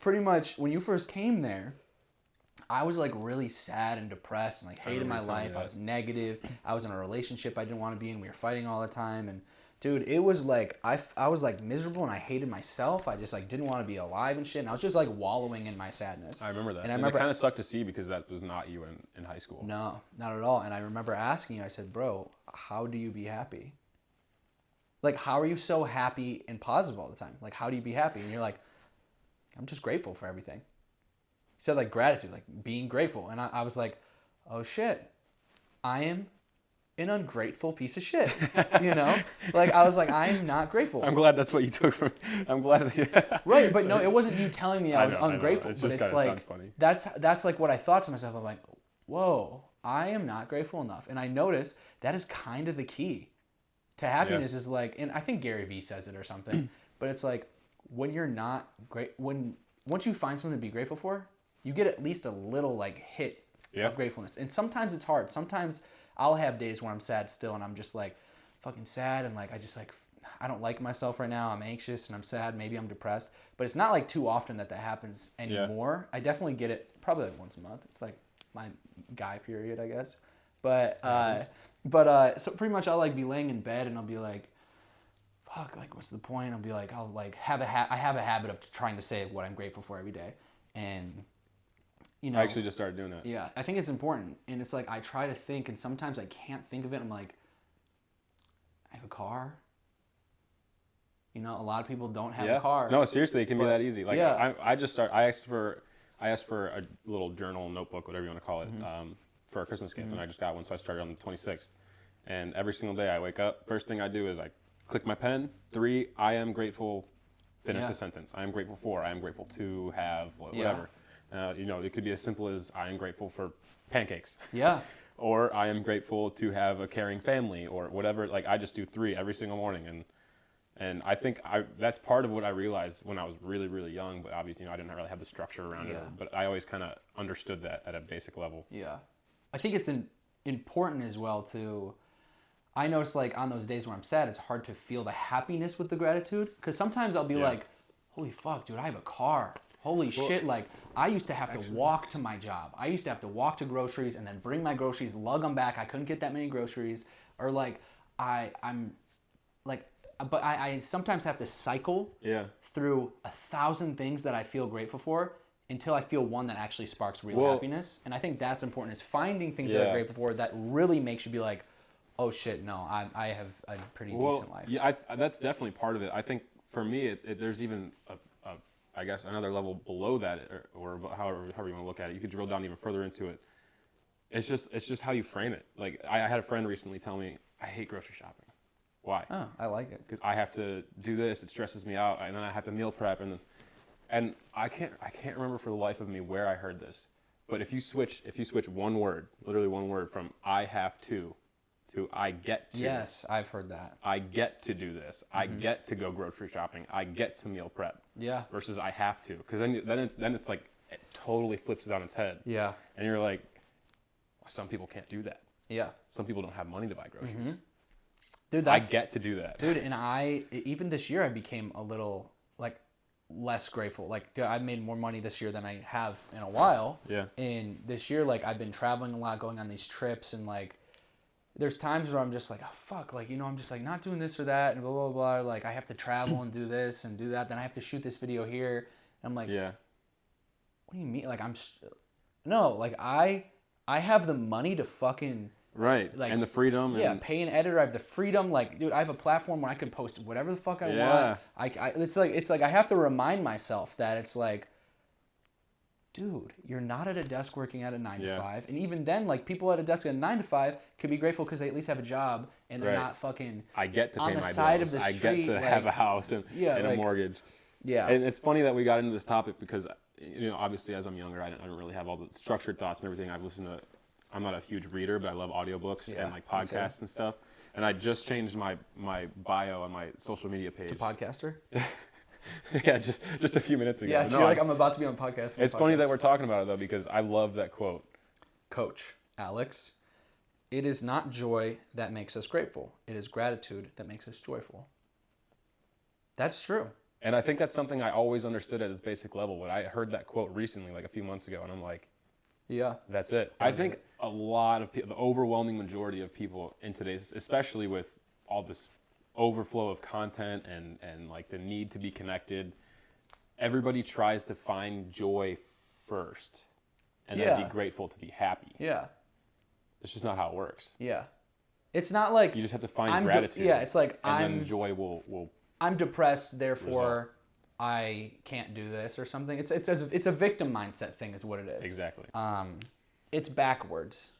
pretty much when you first came there, I was like really sad and depressed and like hated my life. I was negative. I was in a relationship I didn't want to be in. We were fighting all the time. And dude, it was like, I was like miserable and I hated myself. I just like didn't want to be alive and shit. And I was just like wallowing in my sadness. I remember that. And it kind of sucked to see because that was not you in high school. No, not at all. And I remember asking you, I said, bro, how do you be happy? Like, how are you so happy and positive all the time? Like, how do you be happy? And you're like, I'm just grateful for everything. He said like gratitude, like being grateful. And I was like, oh shit, I am an ungrateful piece of shit. You know? Like I was like, I'm not grateful. I'm glad that's what you took from I'm glad that Right, but no, it wasn't you telling me I was ungrateful. It's but just it's kind of like sounds funny. that's like what I thought to myself. I'm like, whoa, I am not grateful enough. And I noticed that is kind of the key to happiness is like, and I think Gary Vee says it or something, but it's like when you're not great, once you find something to be grateful for, you get at least a little like hit of gratefulness. And sometimes it's hard. Sometimes I'll have days where I'm sad still and I'm just like fucking sad and like I don't like myself right now. I'm anxious and I'm sad. Maybe I'm depressed. But it's not like too often that happens anymore. I definitely get it probably like once a month. It's like my guy period, I guess. But so pretty much I'll like be laying in bed and I'll be like, fuck, like what's the point? I'll be like, I'll like I have a habit of trying to say what I'm grateful for every day. And you know, I actually just started doing that. Yeah, I think it's important. And it's like I try to think and sometimes I can't think of it. I'm like, I have a car. You know, a lot of people don't have a car. No, seriously, it can be that easy. Like I asked for a little journal, notebook, whatever you want to call it, for a Christmas gift, and I just got one, so I started on the 26th. And every single day I wake up, first thing I do is I click my pen. 3, I am grateful. Finish the sentence. I am grateful for. I am grateful to have whatever. You know, it could be as simple as I am grateful for pancakes. Yeah. Or I am grateful to have a caring family or whatever. Like I just do 3 every single morning, and I think that's part of what I realized when I was really, really young. But obviously, you know, I didn't really have the structure around it. But I always kind of understood that at a basic level. Yeah, I think it's important as well to. I notice like on those days where I'm sad, it's hard to feel the happiness with the gratitude because sometimes I'll be like, "Holy fuck, dude, I have a car." Holy shit, like, I used to have to walk to my job. I used to have to walk to groceries and then bring my groceries, lug them back. I couldn't get that many groceries. Or, like, I'm, like, but I sometimes have to cycle through 1,000 things that I feel grateful for until I feel one that actually sparks real happiness. And I think that's important, is finding things that I'm grateful for that really makes you be like, oh, shit, no, I have a pretty decent life. Yeah, that's definitely part of it. I think, for me, there's even I guess another level below that, or however you want to look at it. You could drill down even further into it. It's just how you frame it. Like I had a friend recently tell me, I hate grocery shopping. Why? Oh, I like it. Because I have to do this. It stresses me out, and then I have to meal prep, and I can't remember for the life of me where I heard this. But if you switch one word, literally one word, from I have to I get to. Yes, I've heard that. I get to do this. I get to go grocery shopping. I get to meal prep. Yeah. Versus I have to, because then it's like it totally flips it on its head. Yeah. And you're like, well, some people can't do that. Yeah. Some people don't have money to buy groceries. Dude, I get to do that. Dude, and even this year I became a little like less grateful. Like, dude, I've made more money this year than I have in a while. Yeah. And this year, like, I've been traveling a lot, going on these trips, and like, there's times where I'm just like, oh, fuck, like, you know, I'm just like not doing this or that and blah, blah, blah. Like, I have to travel and do this and do that. Then I have to shoot this video here. And I'm like, what do you mean? Like, no, like, I have the money to fucking. Right. Like, and the freedom. Yeah, pay an editor. I have the freedom. Like, dude, I have a platform where I can post whatever the fuck I want. It's like I have to remind myself that it's like, dude, you're not at a desk working at a 9 to 5. And even then, like, people at a desk at a 9 to 5 could be grateful because they at least have a job and they're not fucking I get to on pay the my side bills. of the I street. get to have a house and a mortgage. Yeah. And it's funny that we got into this topic because, you know, obviously as I'm younger, I don't really have all the structured thoughts and everything. I'm not a huge reader, but I love audiobooks and like podcasts and stuff. And I just changed my bio on my social media page. To podcaster? Yeah, just a few minutes ago. Yeah, you're like, I'm about to be on podcast. It's funny that we're talking about it, though, because I love that quote. Coach Alex, it is not joy that makes us grateful. It is gratitude that makes us joyful. That's true. And I think that's something I always understood at its basic level. But I heard that quote recently, like a few months ago, and I'm like, yeah, that's it. I think a lot of people, the overwhelming majority of people in today's, especially with all this overflow of content and like the need to be connected, everybody tries to find joy first and then be grateful to be happy. Yeah. It's just not how it works. Yeah. It's not like you just have to find gratitude. It's like then joy will. I'm depressed, therefore I can't do this or something. It's a victim mindset thing, is what it is. Exactly. It's backwards.